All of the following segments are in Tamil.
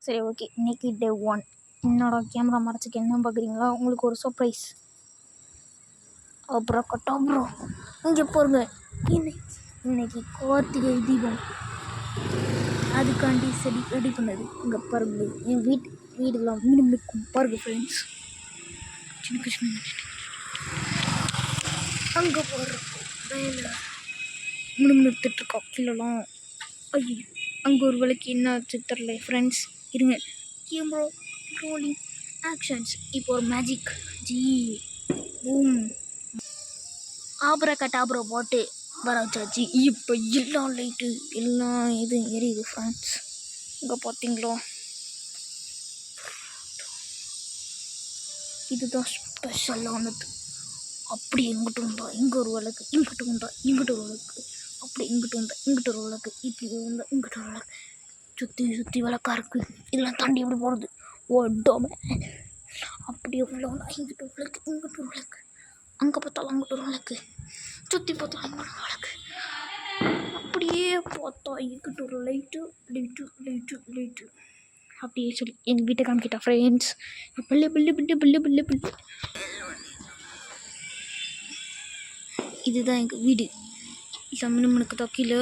சரி ஓகே, இன்றைக்கி டே 1. என்னோட கேமரா மறைச்சிக்க என்ன பார்க்குறீங்களா? உங்களுக்கு ஒரு சர்ப்ரைஸ். அப்புறம் ப்ரோ இங்கே பாருங்க, இன்னைக்கு கார்த்திகை தீபம், அதுக்காண்டி சரி ரெடி பண்ணது. இங்கே பாருங்க, என் வீடெல்லாம் மீண்டும் இருக்கும் பாருங்க ஃப்ரெண்ட்ஸ். அங்கே போடுற வேலை மீண்டும் நிறுத்திட்டுருக்கோம் கீழெல்லாம். ஐயோ, அங்கே ஒரு வேலைக்கு என்ன ஆச்சு தெரில ஃப்ரெண்ட்ஸ். இருங்க, கேமரா ரோலிங் ஆக்ஷன்ஸ். இப்போ ஒரு மேஜிக் ஜி பூம் ஆப்ரா போட்டு வர வச்சாச்சு. இப்போ எல்லா லைட்டு எல்லாம் இதுவும் எரியுது ஃப்ரெண்ட்ஸ். இங்கே பார்த்தீங்களா, இதுதான் ஸ்பெஷலானது. அப்படி எங்கிட்ட உண்டா இங்கே ஒரு விளக்கு, இங்கிட்ட உண்டா இங்கிட்ட ஒரு விளக்கு, அப்படி இங்கிட்ட உண்டா இங்கிட்ட ஒரு விளக்கு, இப்படி உண்டா இங்கிட்ட ஒரு விளக்கு, சுற்றி விளக்கா இருக்குது. இதெல்லாம் தாண்டி எப்படி போகிறது? ஓடாம அப்படியே உள்ளவனா இங்கிட்ட ஒரு விளக்கு, இங்கிட்ட ஒரு விளக்கு, அங்கே பார்த்தாலும் அங்கிட்ட ஒரு விளக்கு, சுற்றி பார்த்தாலும் அங்கிட்ட ஒரு விளக்கு, அப்படியே பார்த்தா இங்கிட்ட ஒரு லைட்டு லைட்டு லைட்டு லைட்டு அப்படியே சொல்லி எங்கள் வீட்டை காமிக்கிட்டா ஃப்ரெண்ட்ஸ். பிள்ளை பிள்ளை பிள்ளை பிள்ளை பிள்ளை பிள்ளை இதுதான் எங்கள் வீடு. மினுக்கு தான் கீழே.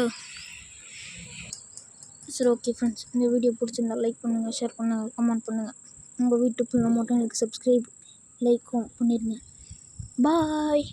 சரி ஓகே ஃப்ரெண்ட்ஸ், இந்த வீடியோ பிடிச்சிருந்தா லைக் பண்ணுங்கள், ஷேர் பண்ணுங்கள், கமெண்ட் பண்ணுங்கள். உங்கள் வீட்டு பிள்ளை மட்டும் எனக்கு சப்ஸ்கிரைப் லைக்கும் பண்ணிடுங்க. பாய்.